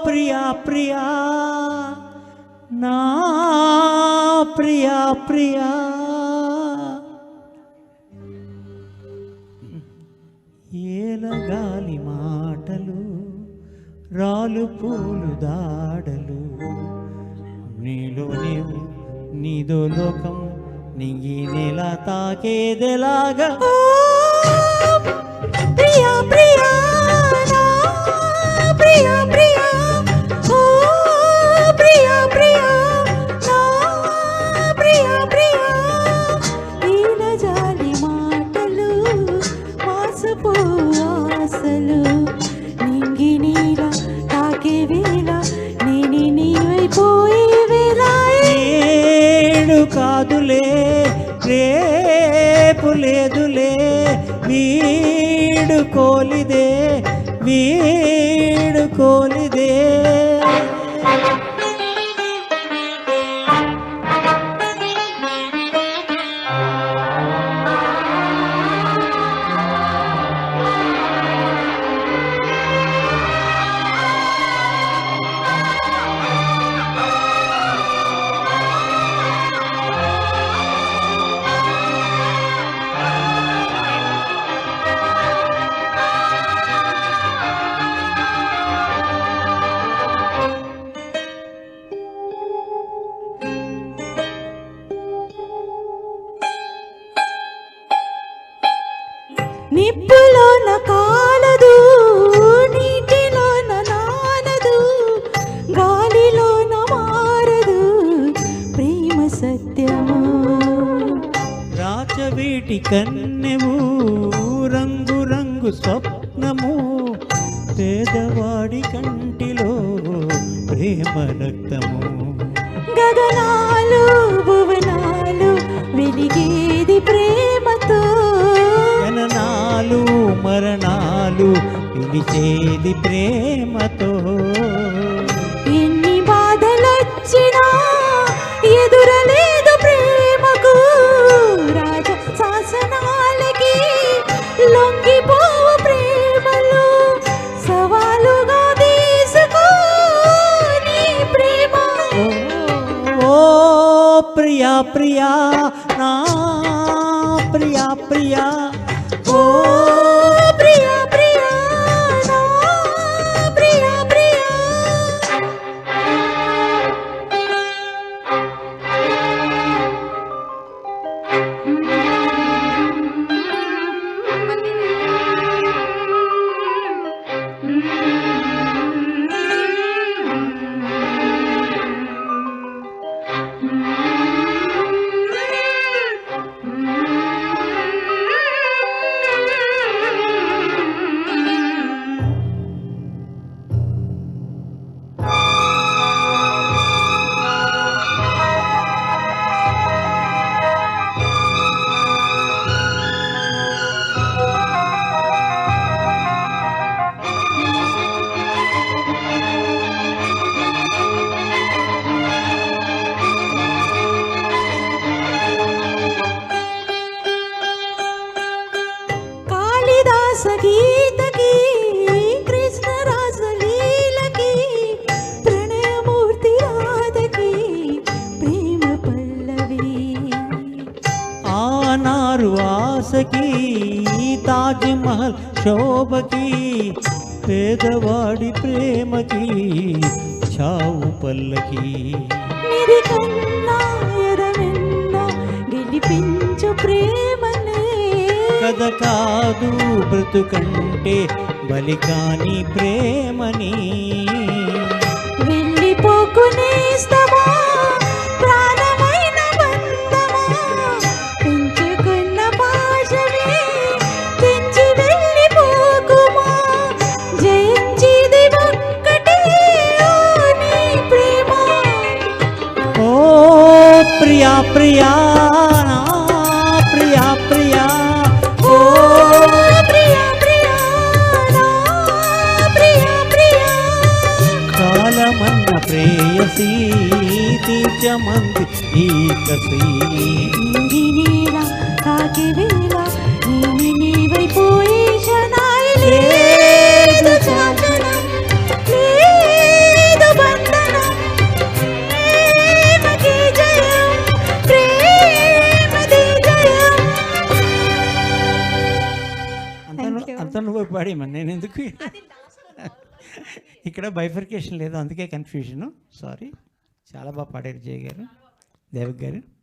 ప్రియా ప్రియా నా ప్రియా ప్రియా ఏలగాలి మాటలు రాలు పూలు దాడలు నీలో నీవు నీదో లోకం నింగి నేల తాకేదెలాగా ప్రియా ప్రియా నా ప్రియా ప్రియా ఓ ప్రియా ప్రియా నా ప్రియా ప్రియా ఈల జాలి మాటలు మాసపు ఆశలు నింగి నీల తాకే వేళ నేని నీవైపోయే వేళ ఏడు కాదులే రేపు లేదులే వీడుకోలిదే వీడుకోలిదే నిప్పులోన కాలదు నీటిలోన నానదు గాలిలోన మారదు ప్రేమ సత్యము రాచవీటి కన్నెవు రంగు రంగు స్వప్నము పేదవాడి కంటిలో ప్రేమ రక్తము గగనాలు భువనాలు వెలిగేది ప్రేమతో జననాలు మరణాలు పిలిచేది ప్రేమతో ఎన్ని బాధలొచ్చినా ఎదురలేదు ప్రేమకు రాజ శాసనాలకి లొంగిపోవు ప్రేమలు సవాలుగా తీసుకో నీ ప్రేమ ఓ ప్రియా ప్రియా నా ప్రియా ప్రియా ఓ ప్రియా ప్రియా నా ప్రియా ప్రియా గీతకి కృష్ణరాజ లీలకి ప్రణయమూర్తి రాధకి ప్రేమ పల్లవి ఆనారు ఆశకి తాజ్ మహల్ శోభకి పేదవాడి ప్రేమకి చావు పల్లకి నిధి కన్నా ఎదవెన్నా గెలిపించు ప్రేమనే కథ కాదు బ్రతుకంటే బలికాని ప్రేమని వెళ్ళిపోకునేస్తమా ప్రాణమైన బంధమా పెంచుకున్న పాశమే తెంచి వెళ్ళిపోకుమా జయించిది ఒక్కటే నీ ప్రేమ ఓ ప్రియా ప్రియా నా ప్రియా ప్రియా ఓ ప్రియా ప్రియా నా ప్రియా ప్రియా కాలమన్న ప్రేయసీ తీర్చమంది ఈ కసి నింగినేలా తాకి వేళ నేను నీవైపోయే క్షణాయి లేదు చాచనం లేదు బంధనం ప్రేమకి జయం ప్రేమది జయం Thank you. అంత నువ్వు పాడేమని నేను ఎందుకు ఇక్కడ బైఫర్కేషన్ లేదు, అందుకే కన్ఫ్యూజను. సారీ. చాలా బాగా పాడారు జయ గారు, దేవక్ గారు.